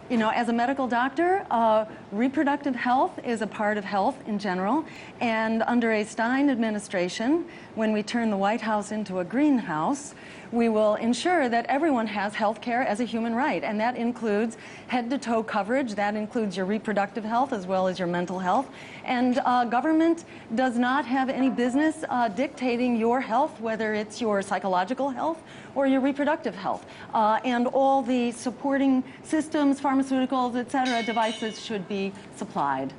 You know, as a medical doctor, reproductive health is a part of health in general, and under a Stein administration, when we turn the White House into a greenhouse, we will ensure that everyone has health care as a human right, and that includes head-to-toe coverage, that includes your reproductive health as well as your mental health, and government does not have any business dictating your health, whether it's your psychological health or your reproductive health, and all the supporting systems, pharmaceuticals, etc., devices should be supplied.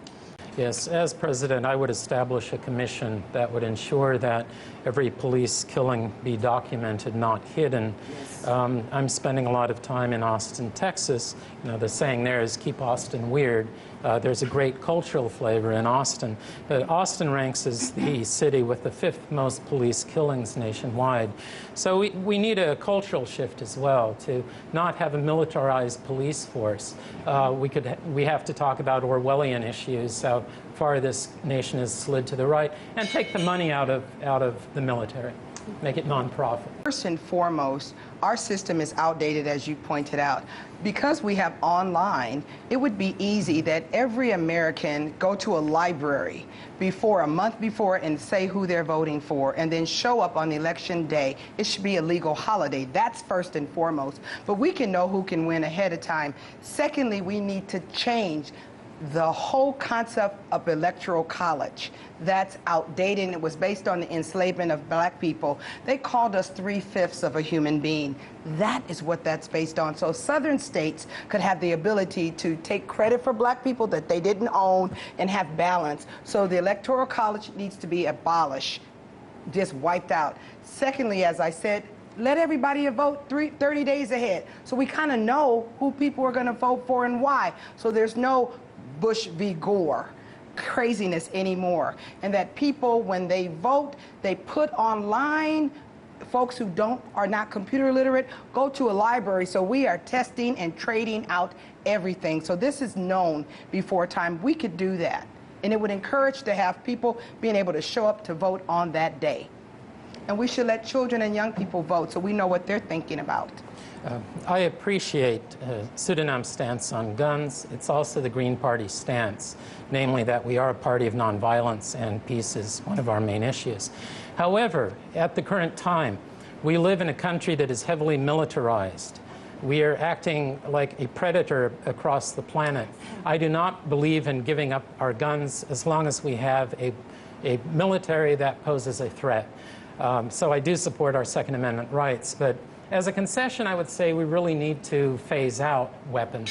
Yes, as president, I would establish a commission that would ensure that every police killing be documented, not hidden. Yes. I'm spending a lot of time in Austin, Texas. You know, the saying there is keep Austin weird. There's a great cultural flavor in Austin. But Austin ranks as the city with the 5th most police killings nationwide. So we need a cultural shift as well to not have a militarized police force. We have to talk about Orwellian issues, how far this nation has slid to the right, and take the money out of the military, make it nonprofit. First and foremost, our system is outdated, as you pointed out. Because we have online, it would be easy that every American go to a library a month before and say who they're voting for, and then show up on election day. It should be a legal holiday. That's first and foremost. But we can know who can win ahead of time. Secondly, we need to change the whole concept of electoral college. That's outdated, and it was based on the enslavement of black people. They called us 3/5 of a human being. That is what that's based on. So southern states could have the ability to take credit for black people that they didn't own and have balance. So the electoral college needs to be abolished, just wiped out. Secondly, as I said, let everybody vote 30 days ahead, so we kind of know who people are going to vote for and why. So there's no Bush v. Gore craziness anymore, and that people, when they vote, they put online. Folks who are not computer literate, go to a library. So we are testing and trading out everything. So this is known before time. We could do that, and it would encourage to have people being able to show up to vote on that day. And we should let children and young people vote so we know what they're thinking about. I appreciate Surinam's stance on guns. It's also the Green Party stance, namely that we are a party of nonviolence and peace is one of our main issues. However, at the current time, we live in a country that is heavily militarized. We are acting like a predator across the planet. I do not believe in giving up our guns as long as we have a military that poses a threat. So I do support our Second Amendment rights, but as a concession, I would say we really need to phase out weapons.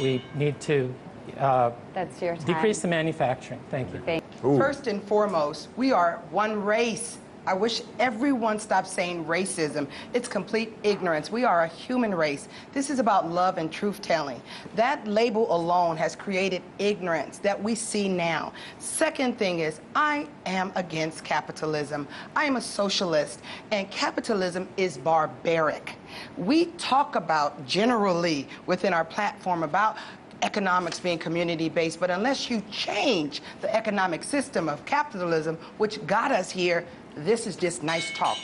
We need to That's your time. Decrease the manufacturing. Thank you. First and foremost, we are one race. I wish everyone stopped saying racism. It's complete ignorance. We are a human race. This is about love and truth-telling. That label alone has created ignorance that we see now. Second thing is, I am against capitalism. I am a socialist, and capitalism is barbaric. We talk about generally within our platform about economics being community-based, but unless you change the economic system of capitalism, which got us here, this is just nice talk.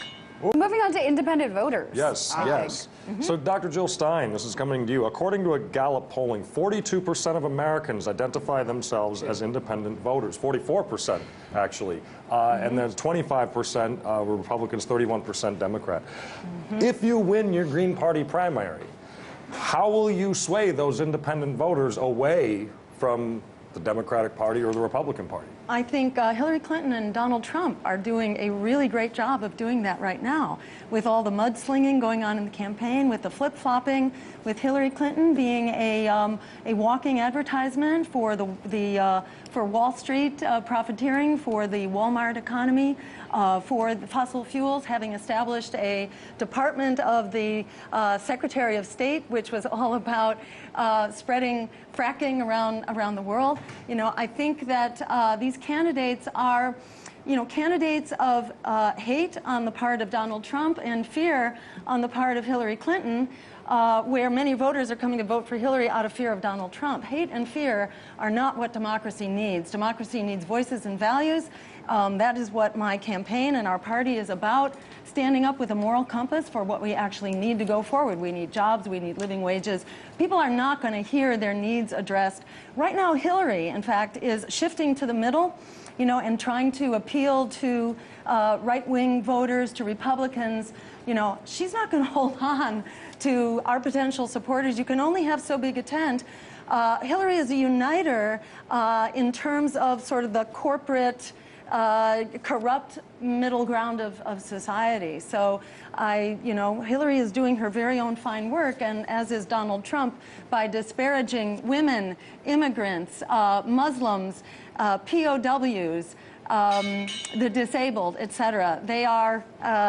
Moving on to independent voters. Yes, yes. So Dr. Jill Stein, this is coming to you. According to a Gallup polling, 42% of Americans identify themselves as independent voters, 44% actually. And there's 25% were Republicans, 31% Democrat. If you win your Green Party primary, how will you sway those independent voters away from the Democratic Party or the Republican Party? I think Hillary Clinton and Donald Trump are doing a really great job of doing that right now, with all the mudslinging going on in the campaign, with the flip-flopping, with Hillary Clinton being a walking advertisement for for Wall Street profiteering, for the Walmart economy, for the fossil fuels, having established a department of the Secretary of State, which was all about spreading fracking around the world. You know, I think that these candidates are, candidates of hate on the part of Donald Trump and fear on the part of Hillary Clinton, where many voters are coming to vote for Hillary out of fear of Donald Trump. Hate and fear are not what democracy needs. Democracy needs voices and values. That is what my campaign and our party is about, standing up with a moral compass for what we actually need to go forward. We need jobs, we need living wages. People are not going to hear their needs addressed. Right now, Hillary, in fact, is shifting to the middle, and trying to appeal to right-wing voters, to Republicans. She's not going to hold on to our potential supporters. You can only have so big a tent. Hillary is a uniter in terms of sort of the corporate, corrupt middle ground of society. So Hillary is doing her very own fine work, and as is Donald Trump, by disparaging women, immigrants, Muslims, POWs, the disabled, etc. They are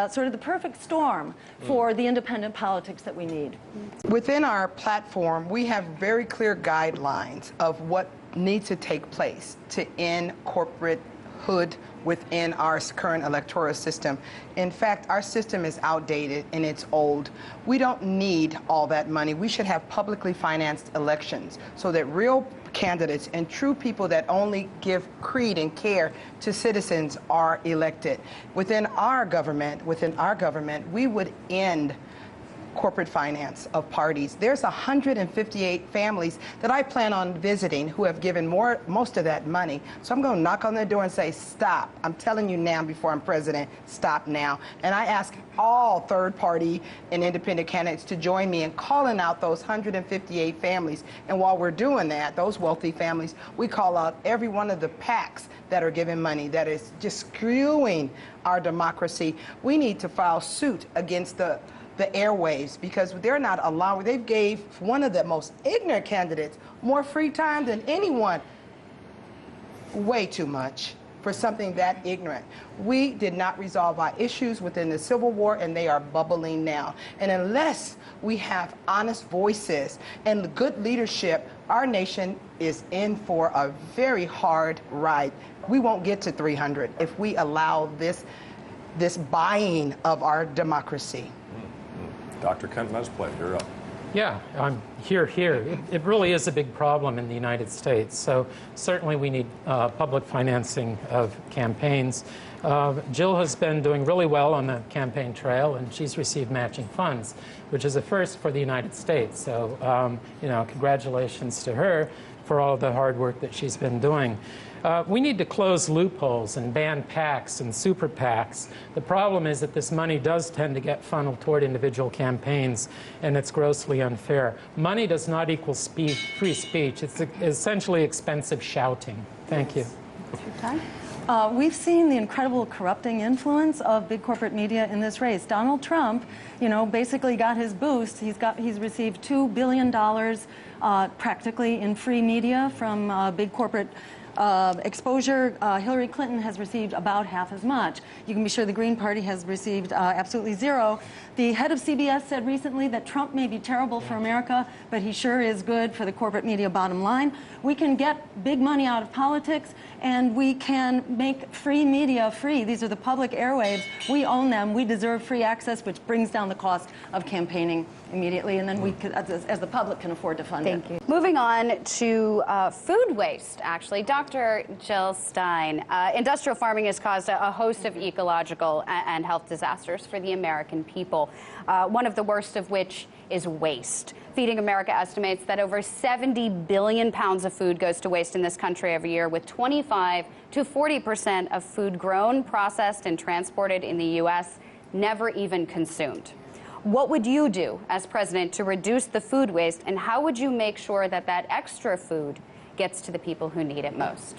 sort of the perfect storm for the independent politics that we need. Within our platform, we have very clear guidelines of what needs to take place to end corporate hood within our current electoral system. In fact, our system is outdated and it's old. We don't need all that money. We should have publicly financed elections so that real candidates and true people that only give creed and care to citizens are elected. Within our government, we would end corporate finance of parties. There's 158 families that I plan on visiting who have given most of that money. So I'm going to knock on their door and say, stop. I'm telling you now before I'm president, stop now. And I ask all third-party and independent candidates to join me in calling out those 158 families. And while we're doing that, those wealthy families, we call out every one of the PACs that are giving money that is just screwing our democracy. We need to file suit against the airwaves because they're not allowing, they gave one of the most ignorant candidates more free time than anyone. Way too much for something that ignorant. We did not resolve our issues within the Civil War, and they are bubbling now. And unless we have honest voices and good leadership, our nation is in for a very hard ride. We won't get to 300 if we allow this buying of our democracy. Dr. Kent Mesplay, you're up. Yeah, I'm here. It really is a big problem in the United States. So certainly we need public financing of campaigns. Jill has been doing really well on the campaign trail, and she's received matching funds, which is a first for the United States. So, congratulations to her for all the hard work that she's been doing. We need to close loopholes and ban PACs and super PACs. The problem is that this money does tend to get funneled toward individual campaigns, and it's grossly unfair. Money does not equal free speech. It's essentially expensive shouting. Thank you. We've seen the incredible corrupting influence of big corporate media in this race. Donald Trump, basically got his boost. He's received $2 billion practically in free media from big corporate exposure. Hillary Clinton has received about half as much. You can be sure the Green Party has received absolutely zero. The head of CBS said recently that Trump may be terrible for America, but he sure is good for the corporate media bottom line. We can get big money out of politics, and we can make free media free. These are the public airwaves. We own them. We deserve free access, which brings down the cost of campaigning immediately, and then we, as the public, can afford to fund it. Thank you. Moving on to food waste, actually. Dr. Jill Stein, industrial farming has caused a host of ecological and health disasters for the American people, one of the worst of which is waste. Feeding America estimates that over 70 billion pounds of food goes to waste in this country every year, with 25 to 40% of food grown, processed, and transported in the U.S. never even consumed. What would you do as president to reduce the food waste, and how would you make sure that that extra food gets to the people who need it most?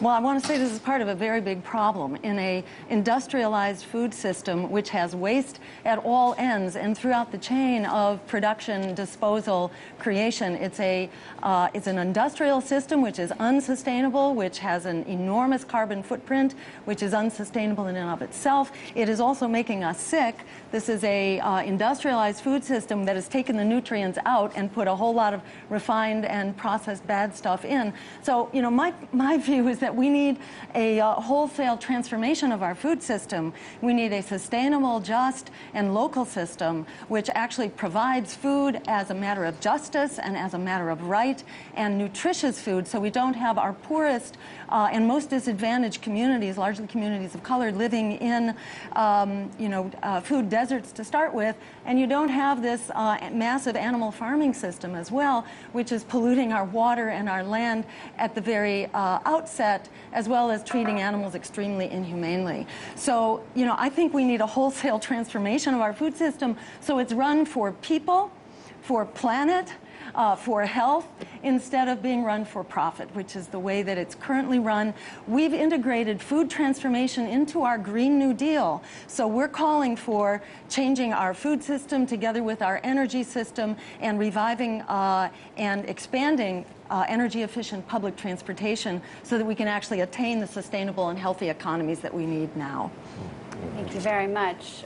Well, I want to say this is part of a very big problem in a industrialized food system which has waste at all ends and throughout the chain of production, disposal, creation. It's an industrial system which is unsustainable, which has an enormous carbon footprint, which is unsustainable in and of itself. It is also making us sick. This is a industrialized food system that has taken the nutrients out and put a whole lot of refined and processed bad stuff in. So, my view is that we need a wholesale transformation of our food system. We need a sustainable, just, and local system which actually provides food as a matter of justice and as a matter of right, and nutritious food, so we don't have our poorest and most disadvantaged communities, largely communities of color, living in food deserts to start with, and you don't have this massive animal farming system as well, which is polluting our water and our land at the very outset, as well as treating animals extremely inhumanely. So, I think we need a wholesale transformation of our food system so it's run for people, for planet, for health, instead of being run for profit, which is the way that it's currently run. We've integrated food transformation into our Green New Deal. So we're calling for changing our food system together with our energy system and reviving and expanding energy-efficient public transportation so that we can actually attain the sustainable and healthy economies that we need now. Thank you very much.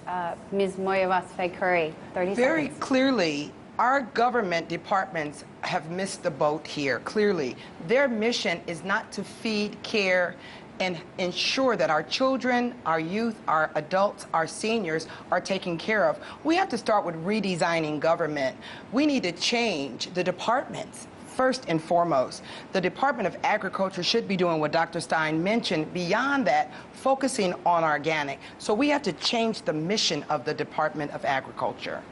Ms. Moyavas-Curry, 30 Very seconds. clearly, our government departments have missed the boat here, clearly. Their mission is not to feed, care, and ensure that our children, our youth, our adults, our seniors are taken care of. We have to start with redesigning government. We need to change the departments. First and foremost, the Department of Agriculture should be doing what Dr. Stein mentioned. Beyond that, focusing on organic. So we have to change the mission of the Department of Agriculture.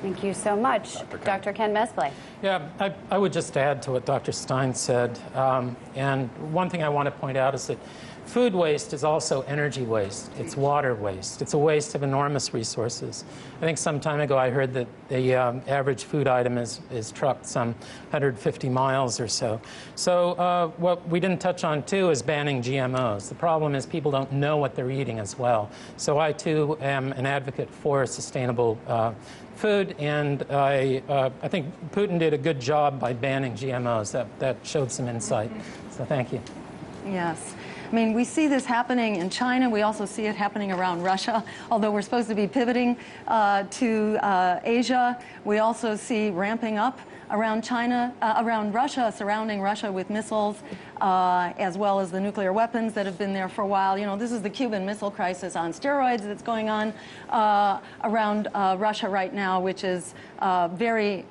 Thank you so much. Dr. Ken Mesplay. Yeah, I would just add to what Dr. Stein said. And one thing I want to point out is that food waste is also energy waste. It's water waste. It's a waste of enormous resources. I think some time ago I heard that the average food item is trucked some 150 miles or so. So what we didn't touch on, too, is banning GMOs. The problem is people don't know what they're eating as well. So I, too, am an advocate for sustainable food, and I think Putin did a good job by banning GMOs. That showed some insight. So thank you. Yes. I mean, we see this happening in China. We also see it happening around Russia. Although we're supposed to be pivoting to Asia, we also see ramping up around China, around Russia, surrounding Russia with missiles, as well as the nuclear weapons that have been there for a while. This is the Cuban Missile Crisis on steroids that's going on around Russia right now, which is very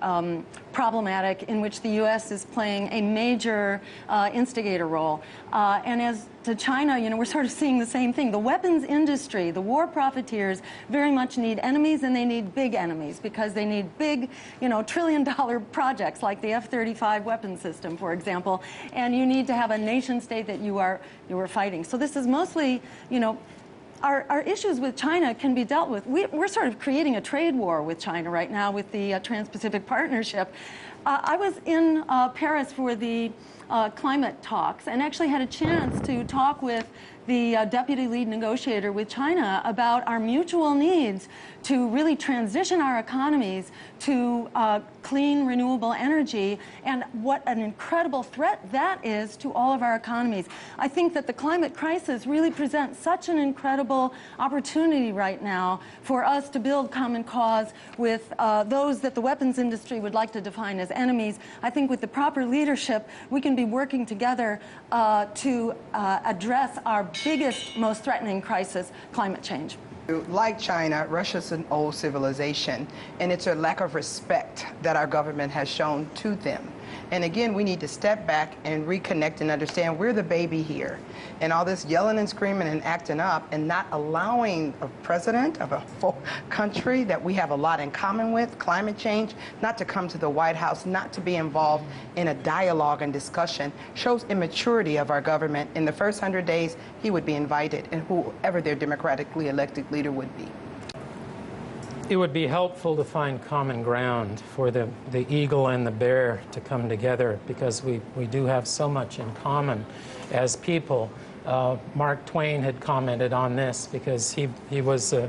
problematic, in which the U.S. is playing a major instigator role. And as to China, we're sort of seeing the same thing. The weapons industry, the war profiteers, very much need enemies, and they need big enemies, because they need big, trillion-dollar projects like the F-35 weapons system, for example. And you need to have a nation state that you are fighting. So this is mostly, our issues with China can be dealt with. We're sort of creating a trade war with China right now with the Trans-Pacific Partnership. I was in Paris for the climate talks and actually had a chance to talk with the deputy lead negotiator with China about our mutual needs to really transition our economies to clean, renewable energy, and what an incredible threat that is to all of our economies. I think that the climate crisis really presents such an incredible opportunity right now for us to build common cause with those that the weapons industry would like to define as enemies. I think with the proper leadership, we can be working together to address our biggest, most threatening crisis, climate change. Like China, Russia's an old civilization, and it's a lack of respect that our government has shown to them. And again, we need to step back and reconnect and understand we're the baby here. And all this yelling and screaming and acting up and not allowing a president of a full country that we have a lot in common with, climate change, not to come to the White House, not to be involved in a dialogue and discussion, shows immaturity of our government. In the first 100 days, he would be invited, and whoever their democratically elected leader would be. It would be helpful to find common ground for the eagle and the bear to come together, because we do have so much in common as people. Mark Twain had commented on this because he was a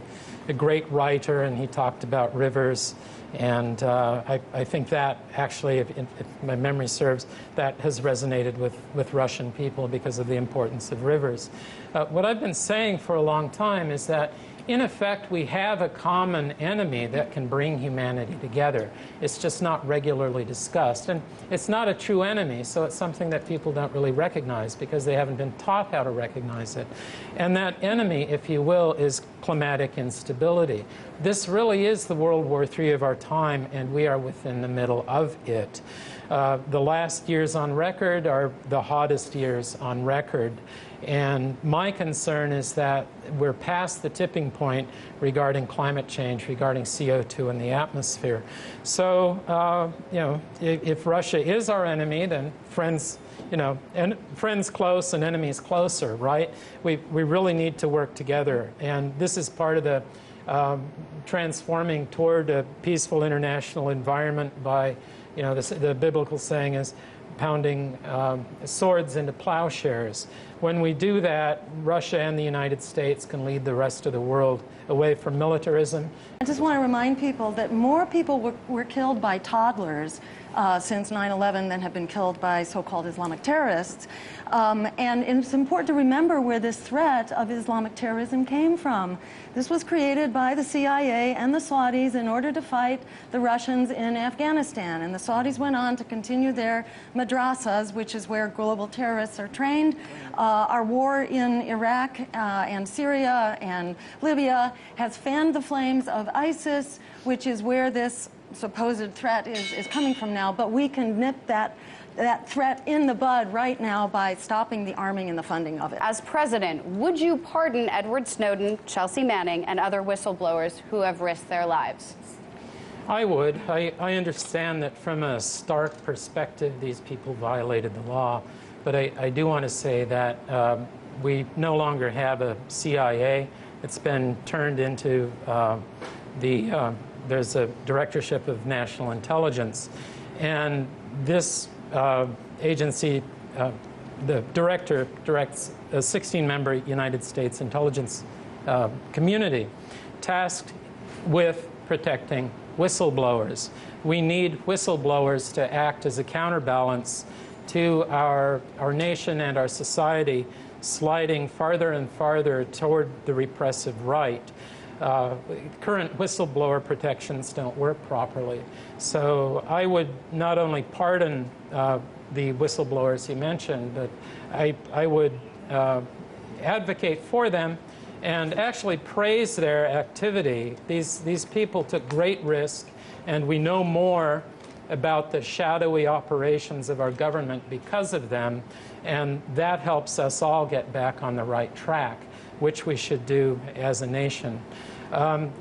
great writer, and he talked about rivers. And I think that actually, if my memory serves, that has resonated with Russian people because of the importance of rivers. What I've been saying for a long time is that in effect, we have a common enemy that can bring humanity together. It's just not regularly discussed. And it's not a true enemy, so it's something that people don't really recognize because they haven't been taught how to recognize it. And that enemy, if you will, is climatic instability. This really is the World War III of our time, and we are within the middle of it. The last years on record are the hottest years on record. And my concern is that we're past the tipping point regarding climate change, regarding CO2 in the atmosphere. So, you know, if Russia is our enemy, then friends, you know, and friends close and enemies closer, right? We really need to work together. And this is part of the transforming toward a peaceful international environment by, you know, the biblical saying is pounding swords into plowshares. When we do that, Russia and the United States can lead the rest of the world away from militarism. I just want to remind people that more people were killed by toddlers since 9/11 than have been killed by so-called Islamic terrorists. And it's important to remember where this threat of Islamic terrorism came from. This was created by the CIA and the Saudis in order to fight the Russians in Afghanistan. And the Saudis went on to continue their madrasas, which is where global terrorists are trained. Our war in Iraq and Syria and Libya has fanned the flames of ISIS, which is where this supposed threat is coming from now. But we can nip that threat in the bud right now by stopping the arming and the funding of it. As president, would you pardon Edward Snowden, Chelsea Manning, and other whistleblowers who have risked their lives? I would. I understand that from a stark perspective, these people violated the law. But I do want to say that we no longer have a CIA. It's been turned into there's a Directorship of National Intelligence. And this agency, the director directs a 16-member United States intelligence community tasked with protecting whistleblowers. We need whistleblowers to act as a counterbalance to our nation and our society sliding farther and farther toward the repressive right. Current whistleblower protections don't work properly. So I would not only pardon the whistleblowers you mentioned, but I would advocate for them and actually praise their activity. These people took great risk, and we know more about the shadowy operations of our government because of them, and that helps us all get back on the right track, which we should do as a nation.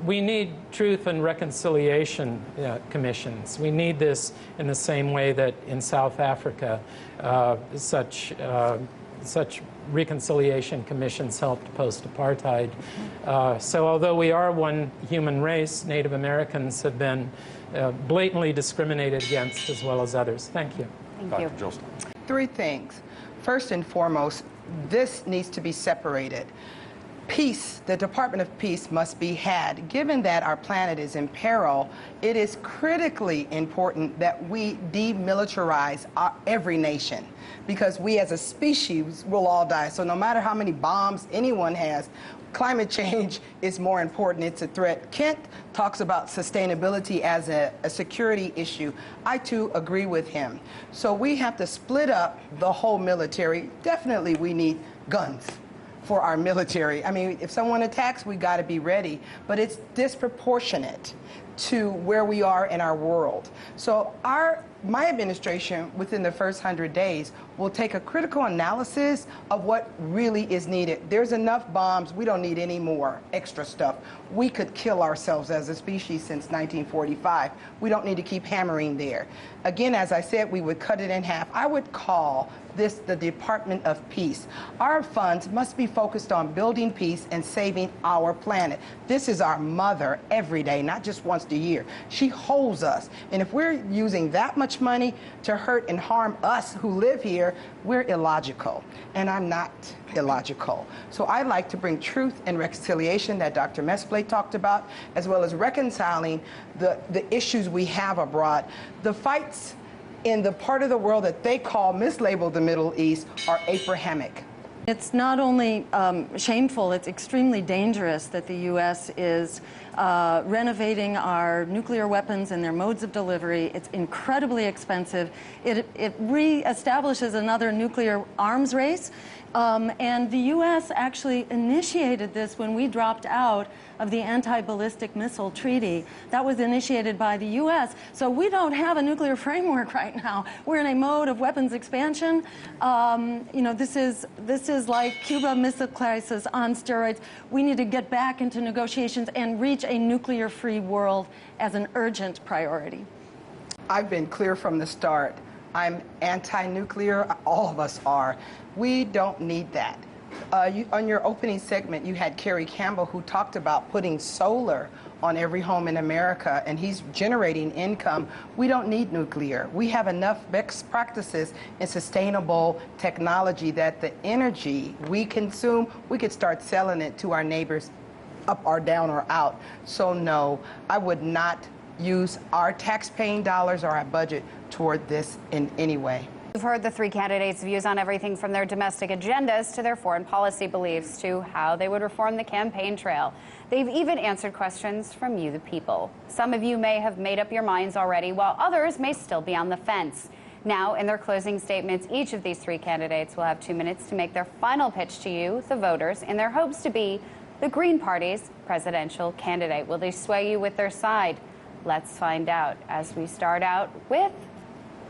We need truth and reconciliation commissions. We need this in the same way that in South Africa, such reconciliation commissions helped post-apartheid. So although we are one human race, Native Americans have been blatantly discriminated against as well as others. Thank you. Thank you. Dr. Jill Stein. Three things. First and foremost, this needs to be separated. Peace, the Department of Peace must be had. Given that our planet is in peril, it is critically important that we demilitarize every nation, because we as a species will all die. So no matter how many bombs anyone has, climate change is more important. It's a threat. Kent talks about sustainability as a security issue. I, too, agree with him. So we have to split up the whole military. Definitely we need guns for our military. I mean, if someone attacks, we got to be ready. But it's disproportionate to where we are in our world. So my administration, within the first 100 days, will take a critical analysis of what really is needed. There's enough bombs. We don't need any more extra stuff. We could kill ourselves as a species since 1945. We don't need to keep hammering there. Again, as I said, we would cut it in half. I would call this the Department of Peace. Our funds must be focused on building peace and saving our planet. This is our mother every day, not just once a year. She holds us. And if we're using that much money to hurt and harm us who live here, we're illogical. And I'm not illogical. So I like to bring truth and reconciliation that Dr. Mesplay talked about, as well as reconciling the issues we have abroad. The fights in the part of the world that they call, mislabeled the Middle East, are Abrahamic. It's not only shameful, it's extremely dangerous that the U.S. is renovating our nuclear weapons and their modes of delivery. It's incredibly expensive. It re-establishes another nuclear arms race. And the U.S. actually initiated this when we dropped out of the Anti-Ballistic Missile Treaty. That was initiated by the U.S. So we don't have a nuclear framework right now. We're in a mode of weapons expansion. You know, this is like Cuba Missile Crisis on steroids. We need to get back into negotiations and reach a nuclear-free world as an urgent priority. I've been clear from the start. I'm anti-nuclear. All of us are. We don't need that. On your opening segment, you had Kerry Campbell, who talked about putting solar on every home in America, and he's generating income. We don't need nuclear. We have enough best practices in sustainable technology that the energy we consume, we could start selling it to our neighbors up or down or out. So no, I would not use our tax-paying dollars or our budget toward this in any way. We've heard the three candidates' views on everything from their domestic agendas to their foreign policy beliefs to how they would reform the campaign trail. They've even answered questions from you, the people. Some of you may have made up your minds already, while others may still be on the fence. Now, in their closing statements, each of these three candidates will have 2 minutes to make their final pitch to you, the voters, in their hopes to be the Green Party's presidential candidate. Will they sway you with their side? Let's find out as we start out with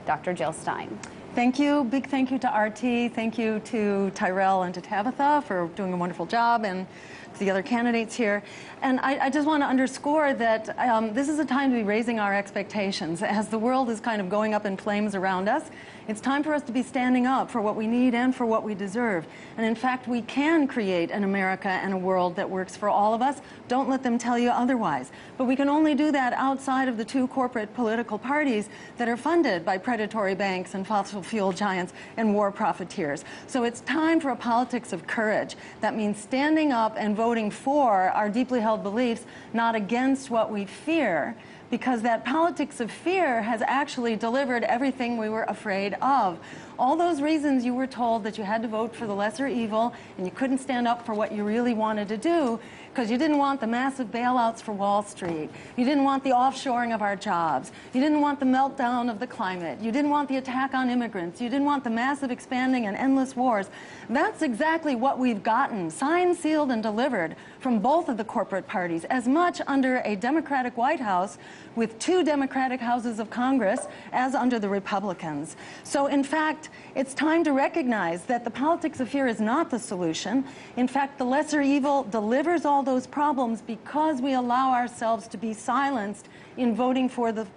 Dr. Jill Stein. Thank you. Big thank you to RT. Thank you to Tyrell and to Tabitha for doing a wonderful job, and to the other candidates here. And I just want to underscore that this is a time to be raising our expectations. As the world is kind of going up in flames around us, it's time for us to be standing up for what we need and for what we deserve. And in fact, we can create an America and a world that works for all of us. Don't let them tell you otherwise. But we can only do that outside of the two corporate political parties that are funded by predatory banks and fossil fuel giants and war profiteers. So it's time for a politics of courage. That means standing up and voting for our deeply held beliefs, not against what we fear, because that politics of fear has actually delivered everything we were afraid of. All those reasons you were told that you had to vote for the lesser evil and you couldn't stand up for what you really wanted to do because you didn't want the massive bailouts for Wall Street. You didn't want the offshoring of our jobs. You didn't want the meltdown of the climate. You didn't want the attack on immigrants. You didn't want the massive expanding and endless wars. That's exactly what we've gotten, signed, sealed, and delivered from both of the corporate parties, as much under a Democratic White House with 2 Democratic houses of Congress as under the Republicans. So in fact, it's time to recognize that the politics of fear is not the solution. In fact, the lesser evil delivers all those problems because we allow ourselves to be silenced in voting for the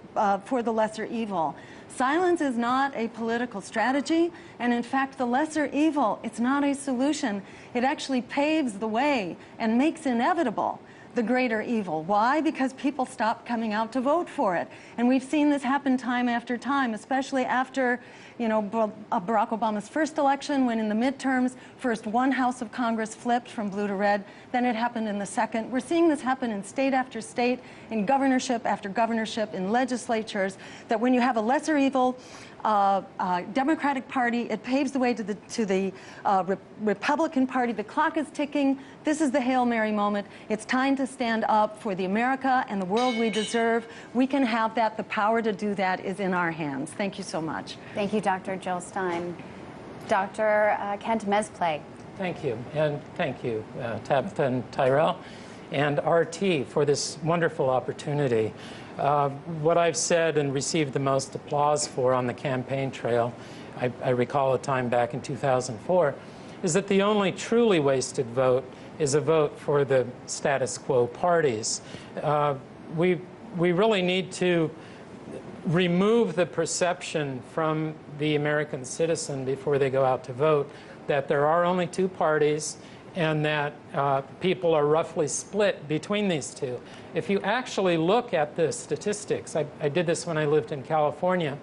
lesser evil. Silence is not a political strategy, and in fact, the lesser evil, it's not a solution. It actually paves the way and makes inevitable the greater evil. Why? Because people stop coming out to vote for it. And we've seen this happen time after time, especially after, you know, Barack Obama's first election, when in the midterms, first one house of Congress flipped from blue to red, then it happened in the second. We're seeing this happen in state after state, in governorship after governorship, in legislatures, that when you have a lesser evil Democratic Party, it paves the way to the Republican Party. The clock is ticking. This is the Hail Mary moment. It's time to stand up for the America and the world we deserve. We can have that. The power to do that is in our hands. Thank you so much. Thank you, Dr. Jill Stein. Dr. Kent Mesplay. Thank you, and thank you, Tabitha and Tyrell, and RT for this wonderful opportunity. What I've said and received the most applause for on the campaign trail, I recall a time back in 2004, is that the only truly wasted vote is a vote for the status quo parties. We really need to remove the perception from the American citizen before they go out to vote that there are only 2 parties and that people are roughly split between these 2. If you actually look at the statistics, I did this when I lived in California,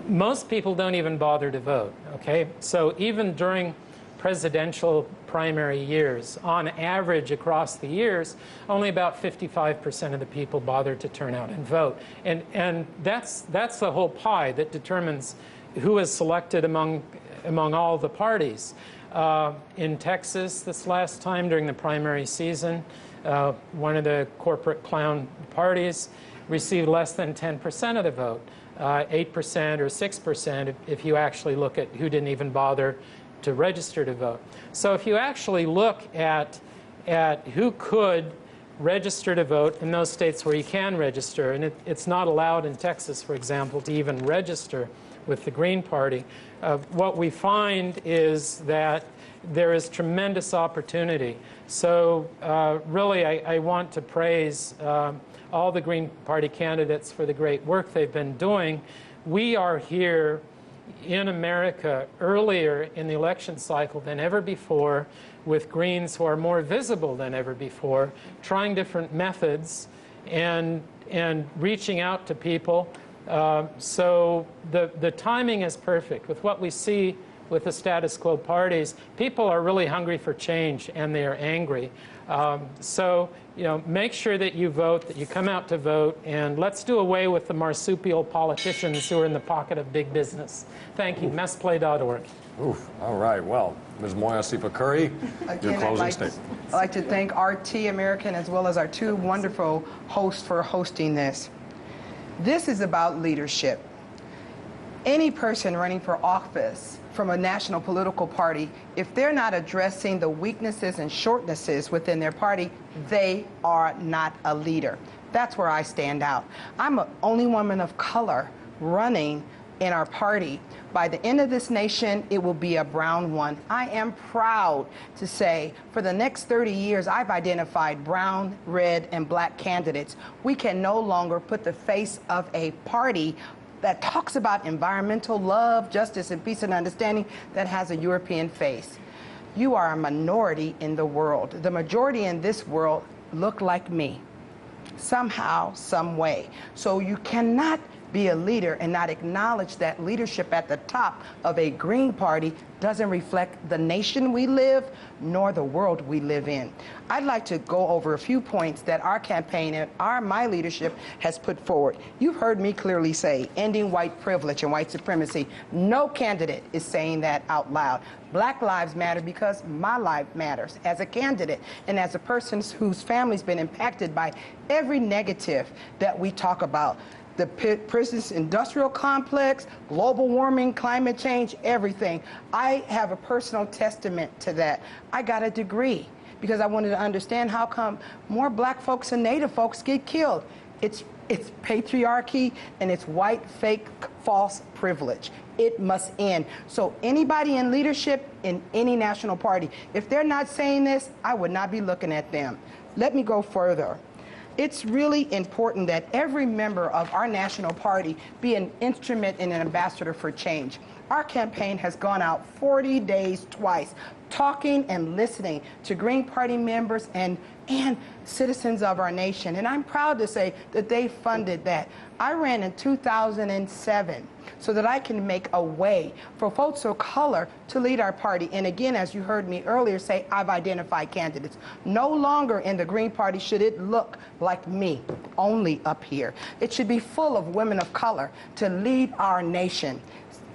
most people don't even bother to vote, okay? So even during presidential primary years, on average across the years, only about 55% of the people bother to turn out and vote. And that's the whole pie that determines who is selected among all the parties. In Texas this last time during the primary season, one of the corporate clown parties received less than 10% of the vote, 8% or 6% if you actually look at who didn't even bother to register to vote. So if you actually look at who could register to vote in those states where you can register, and it's not allowed in Texas, for example, to even register with the Green Party, what we find is that there is tremendous opportunity. So really, I want to praise all the Green Party candidates for the great work they've been doing. We are here in America earlier in the election cycle than ever before, with Greens who are more visible than ever before, trying different methods and reaching out to people. So the timing is perfect. With what we see with the status quo parties, people are really hungry for change and they are angry. So make sure that you vote, that you come out to vote, and let's do away with the marsupial politicians who are in the pocket of big business. Thank you. Messplay.org. Oof. All right. Well, Ms. Moya Sifa Curry, your closing statement. I'd like to thank RT American as well as our two wonderful hosts for hosting this. This is about leadership. Any person running for office from a national political party, if they're not addressing the weaknesses and shortnesses within their party, they are not a leader. That's where I stand out. I'm the only woman of color running in our party. By the end of this nation, it will be a brown one. I am proud to say for the next 30 years, I've identified brown, red, and black candidates. We can no longer put the face of a party that talks about environmental love, justice, and peace and understanding that has a European face. You are a minority in the world. The majority in this world look like me, somehow, some way. So you cannot be a leader and not acknowledge that leadership at the top of a Green Party doesn't reflect the nation we live, nor the world we live in. I'd like to go over a few points that our campaign and my leadership has put forward. You've heard me clearly say, ending white privilege and white supremacy. No candidate is saying that out loud. Black lives matter because my life matters as a candidate and as a person whose family's been impacted by every negative that we talk about. The prison's industrial complex, global warming, climate change, everything. I have a personal testament to that. I got a degree because I wanted to understand how come more black folks and Native folks get killed. It's patriarchy and it's white, fake, false privilege. It must end. So anybody in leadership in any national party, if they're not saying this, I would not be looking at them. Let me go further. It's really important that every member of our national party be an instrument and an ambassador for change. Our campaign has gone out 40 days twice, talking and listening to Green Party members and citizens of our nation. And I'm proud to say that they funded that. I ran in 2007 so that I can make a way for folks of color to lead our party. And again, as you heard me earlier say, I've identified candidates. No longer in the Green Party should it look like me, only up here. It should be full of women of color to lead our nation.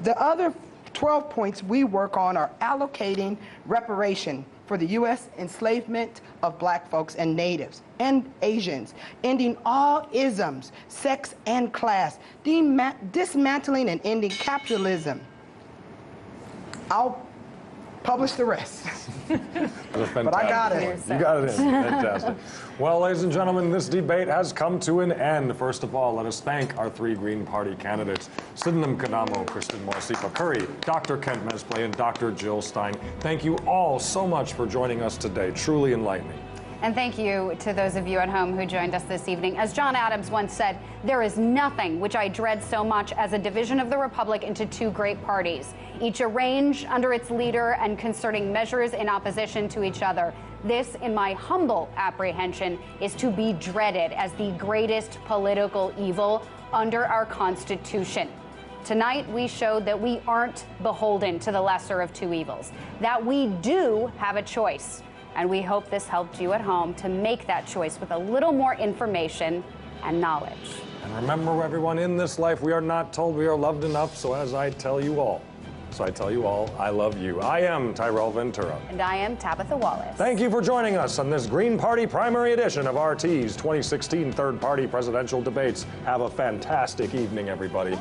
The other 12 points we work on are allocating reparation for the U.S. enslavement of black folks and natives and Asians, ending all isms, sex and class, dismantling and ending capitalism. I'll publish the rest. But I got it. You got it in. Fantastic. Well, ladies and gentlemen, this debate has come to an end. First of all, let us thank our three Green Party candidates, Sydenham Kidamo, Kristen Moore Sifa Curry, Dr. Kent Mesplay, and Dr. Jill Stein. Thank you all so much for joining us today. Truly enlightening. And thank you to those of you at home who joined us this evening. As John Adams once said, there is nothing which I dread so much as a division of the Republic into two great parties, each arranged under its leader and concerting measures in opposition to each other. This, in my humble apprehension, is to be dreaded as the greatest political evil under our Constitution. Tonight, we showed that we aren't beholden to the lesser of two evils, that we do have a choice. And we hope this helped you at home to make that choice with a little more information and knowledge. And remember, everyone, in this life, we are not told we are loved enough. So as I tell you all, So I tell you all, I love you. I am Tyrell Ventura. And I am Tabitha Wallace. Thank you for joining us on this Green Party primary edition of RT's 2016 third party presidential debates. Have a fantastic evening, everybody.